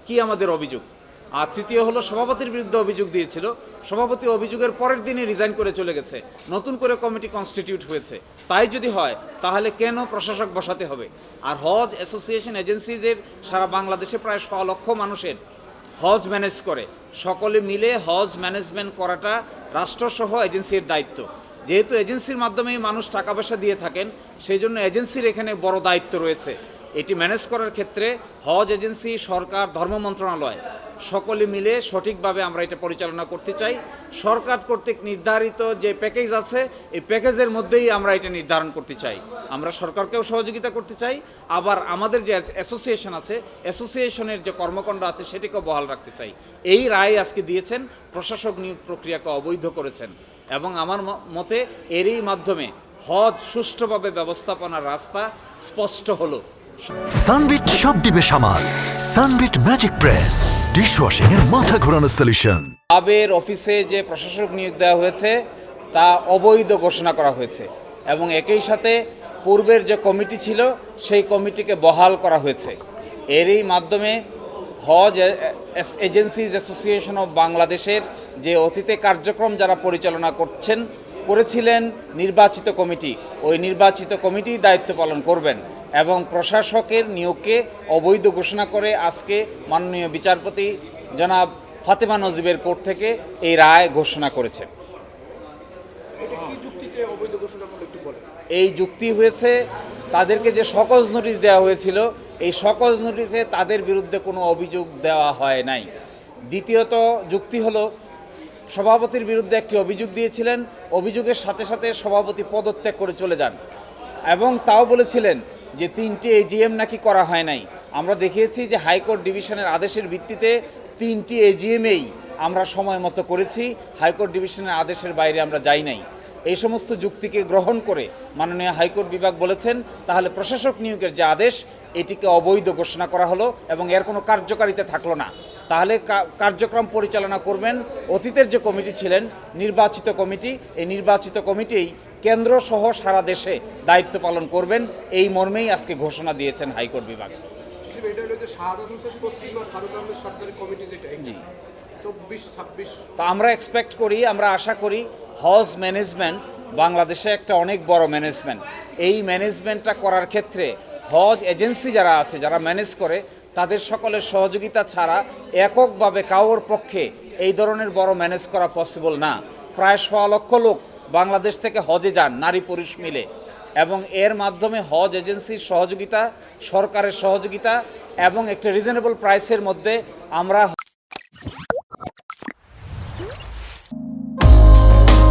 কি আমাদের অভিযোগ। আর তৃতীয় হলো সভাপতির বিরুদ্ধে অভিযোগ দিয়েছিল, সভাপতি অভিযোগের পরের দিনই রিজাইন করে চলে গেছে, নতুন করে কমিটি কনস্টিটিউট হয়েছে। তাই যদি হয় তাহলে কেন প্রশাসক বসাতে হবে? আর হজ অ্যাসোসিয়েশন এজেন্সিজের সারা বাংলাদেশে প্রায় 1.5 লক্ষ মানুষের হজ ম্যানেজ করে, সকলে মিলে হজ ম্যানেজমেন্ট করাটা রাষ্ট্রসহ এজেন্সির দায়িত্ব। যেহেতু এজেন্সির মাধ্যমেই মানুষ টাকা পয়সা দিয়ে থাকেন, সেই জন্য এজেন্সির এখানে বড় দায়িত্ব রয়েছে। এটি ম্যানেজ করার ক্ষেত্রে হজ এজেন্সি, সরকার, ধর্ম মন্ত্রণালয় সকলে মিলে সঠিকভাবে আমরা এটা পরিচালনা করতে চাই। সরকার কর্তৃক নির্ধারিত যে প্যাকেজ আছে, এই প্যাকেজের মধ্যেই আমরা এটা নির্ধারণ করতে চাই। আমরা সরকারকেও সহযোগিতা করতে চাই, আবার আমাদের যে অ্যাসোসিয়েশন আছে, অ্যাসোসিয়েশনের যে কর্মকাণ্ড আছে সেটিকেও বহাল রাখতে চাই। এই রায় আজকে দিয়েছেন, প্রশাসক নিয়োগ প্রক্রিয়াকে অবৈধ করেছেন এবং আমার মতে এরই মাধ্যমে হজ সুষ্ঠুভাবে ব্যবস্থাপনার রাস্তা স্পষ্ট হলো। সানবিট সব দিবে সামাল। সানবিট ম্যাজিক প্রেস ডিশওয়াশিং এর মাথা ঘোরানো সলিউশন। আবের অফিসে যে প্রশাসক নিয়োগ দেওয়া হয়েছে তা অবৈধ ঘোষণা করা হয়েছে এবং একই সাথে পূর্বের যে কমিটি ছিল সেই কমিটিকে বহাল করা হয়েছে। এরই মাধ্যমে হজ এজেন্সিজ অ্যাসোসিয়েশন অফ বাংলাদেশের যে অতীতে কার্যক্রম যারা পরিচালনা করেছিলেন নির্বাচিত কমিটি, ওই নির্বাচিত কমিটি দায়িত্ব পালন করবেন এবং প্রশাসকের নিয়োগকে অবৈধ ঘোষণা করে আজকে মাননীয় বিচারপতি জনাব ফাতেমা নজিবের কোর্ট থেকে এই রায় ঘোষণা করেছেন। এই যুক্তি হয়েছে তাদেরকে যে সকজ নোটিশ দেওয়া হয়েছিল, এই সকজ নোটিশে তাদের বিরুদ্ধে কোনো অভিযোগ দেওয়া হয় নাই। দ্বিতীয়ত যুক্তি হলো, সভাপতির বিরুদ্ধে একটি অভিযোগ দিয়েছিলেন, অভিযোগের সাথে সাথে সভাপতি পদত্যাগ করে চলে যান এবং তাও বলেছিলেন যে 3টি এজিএম নাকি করা হয় নাই। আমরা দেখিয়েছি যে হাইকোর্ট ডিভিশনের আদেশের ভিত্তিতে 3টি এজিএমেই আমরা সময় মতো করেছি, হাইকোর্ট ডিভিশনের আদেশের বাইরে আমরা যাই নাই। এই সমস্ত যুক্তিকে গ্রহণ করে মাননীয় হাইকোর্ট বিভাগ বলেছেন তাহলে প্রশাসক নিয়োগের যে আদেশ এটিকে অবৈধ ঘোষণা করা হলো এবং এর কোনো কার্যকারিতা থাকলো না। তাহলে কার্যক্রম পরিচালনা করবেন অতীতের যে কমিটি ছিলেন নির্বাচিত কমিটি, এই নির্বাচিত কমিটিই কেন্দ্র সহ সারা দেশে দায়িত্ব পালন করবেন, এই মর্মেই আজকে ঘোষণা দিয়েছেন হাইকোর্ট বিভাগ। তা আমরা এক্সপেক্ট করি, আমরা আশা করি হজ ম্যানেজমেন্ট বাংলাদেশে একটা অনেক বড় ম্যানেজমেন্ট। এই ম্যানেজমেন্টটা করার ক্ষেত্রে হজ এজেন্সি যারা আছে, যারা ম্যানেজ করে, তাদের সকলের সহযোগিতা ছাড়া এককভাবে কারোর পক্ষে এই ধরনের বড় ম্যানেজ করা পসিবল না। প্রায় 1.5 লক্ষ লোক বাংলাদেশ থেকে হজে যান, নারী পুরুষ মিলে, এবং এর মাধ্যমে হজ এজেন্সির সহযোগিতা, সরকারের সহযোগিতা এবং একটা রিজনেবল প্রাইসের মধ্যে আমরা